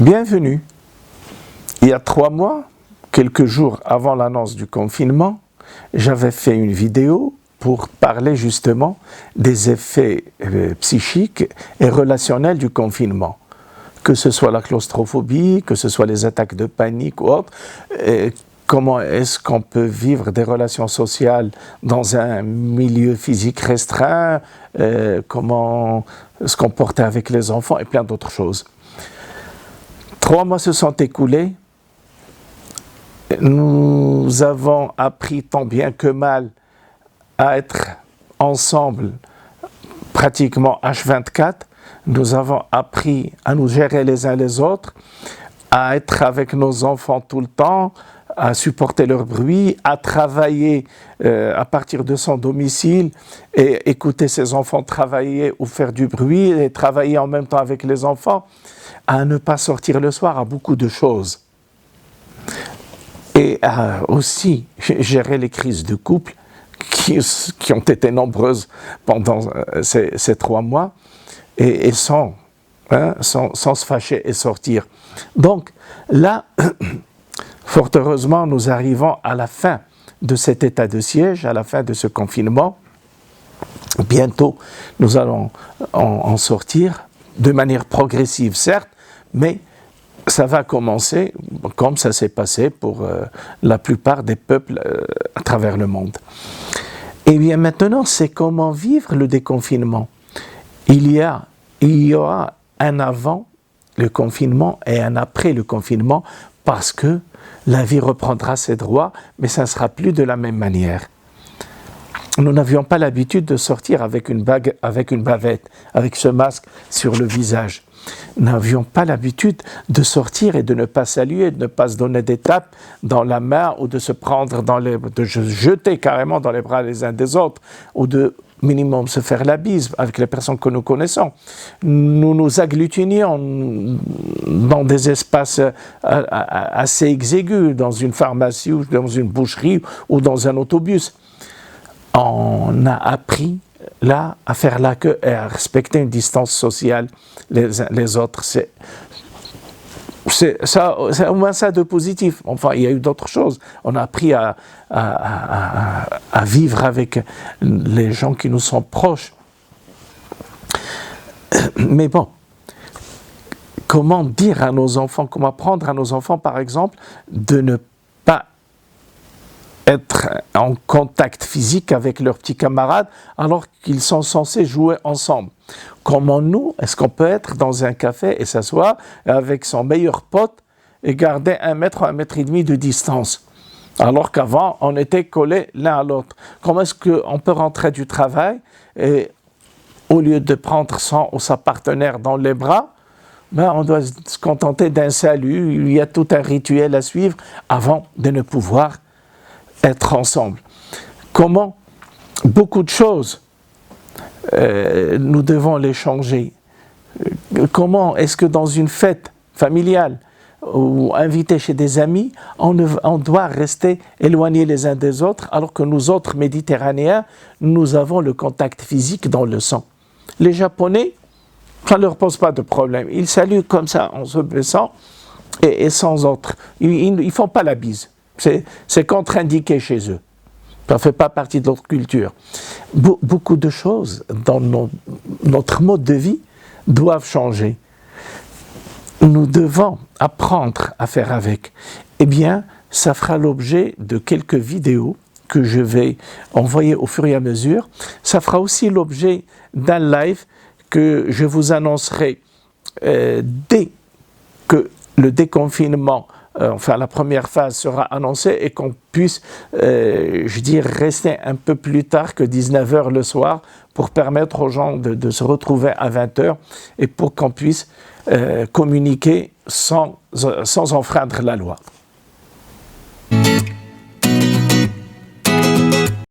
Bienvenue. Il y a 3 mois, quelques jours avant l'annonce du confinement, j'avais fait une vidéo pour parler justement des effets psychiques et relationnels du confinement. Que ce soit la claustrophobie, que ce soit les attaques de panique ou autre, comment est-ce qu'on peut vivre des relations sociales dans un milieu physique restreint, comment se comporter avec les enfants et plein d'autres choses. 3 mois se sont écoulés, nous avons appris tant bien que mal à être ensemble pratiquement H24, nous avons appris à nous gérer les uns les autres, à être avec nos enfants tout le temps, à supporter leur bruit, à travailler à partir de son domicile et écouter ses enfants travailler ou faire du bruit et travailler en même temps avec les enfants, à ne pas sortir le soir, à beaucoup de choses. Et à aussi gérer les crises de couple qui ont été nombreuses pendant ces 3 mois et sans se fâcher et sortir. Donc là, fort heureusement, nous arrivons à la fin de cet état de siège, à la fin de ce confinement. Bientôt, nous allons en sortir de manière progressive, certes, mais ça va commencer comme ça s'est passé pour la plupart des peuples à travers le monde. Et bien maintenant, c'est comment vivre le déconfinement. Il y aura un avant le confinement et un après le confinement parce que la vie reprendra ses droits, mais ça ne sera plus de la même manière. Nous n'avions pas l'habitude de sortir avec une bague, avec une bavette, avec ce masque sur le visage. Nous n'avions pas l'habitude de sortir et de ne pas saluer, de ne pas se donner des tapes dans la main ou de se prendre de se jeter carrément dans les bras les uns des autres ou de minimum se faire la bise avec les personnes que nous connaissons. Nous nous agglutinions dans des espaces assez exigus, dans une pharmacie ou dans une boucherie ou dans un autobus. On a appris là à faire la queue et à respecter une distance sociale les autres. C'est au moins ça de positif. Enfin, il y a eu d'autres choses. On a appris à vivre avec les gens qui nous sont proches. Mais bon, comment dire à nos enfants, comment apprendre à nos enfants, par exemple, de ne pas être en contact physique avec leurs petits camarades alors qu'ils sont censés jouer ensemble. Comment nous, est-ce qu'on peut être dans un café et s'asseoir avec son meilleur pote et garder 1 mètre ou 1,5 mètre de distance alors qu'avant on était collés l'un à l'autre? Comment est-ce qu'on peut rentrer du travail et au lieu de prendre son ou sa partenaire dans les bras, on doit se contenter d'un salut, il y a tout un rituel à suivre avant de ne pouvoir être ensemble. Comment beaucoup de choses nous devons les changer. Comment est-ce que dans une fête familiale ou invité chez des amis, on doit rester éloignés les uns des autres alors que nous autres Méditerranéens, nous avons le contact physique dans le sang. Les Japonais, ça ne leur pose pas de problème. Ils saluent comme ça en se baissant et sans autre. Ils ne font pas la bise. C'est contre-indiqué chez eux. Ça ne fait pas partie de notre culture. Beaucoup de choses dans notre mode de vie doivent changer. Nous devons apprendre à faire avec. Eh bien, ça fera l'objet de quelques vidéos que je vais envoyer au fur et à mesure. Ça fera aussi l'objet d'un live que je vous annoncerai dès que le déconfinement enfin la première phase sera annoncée et qu'on puisse, rester un peu plus tard que 19h le soir pour permettre aux gens de se retrouver à 20h et pour qu'on puisse communiquer sans enfreindre la loi.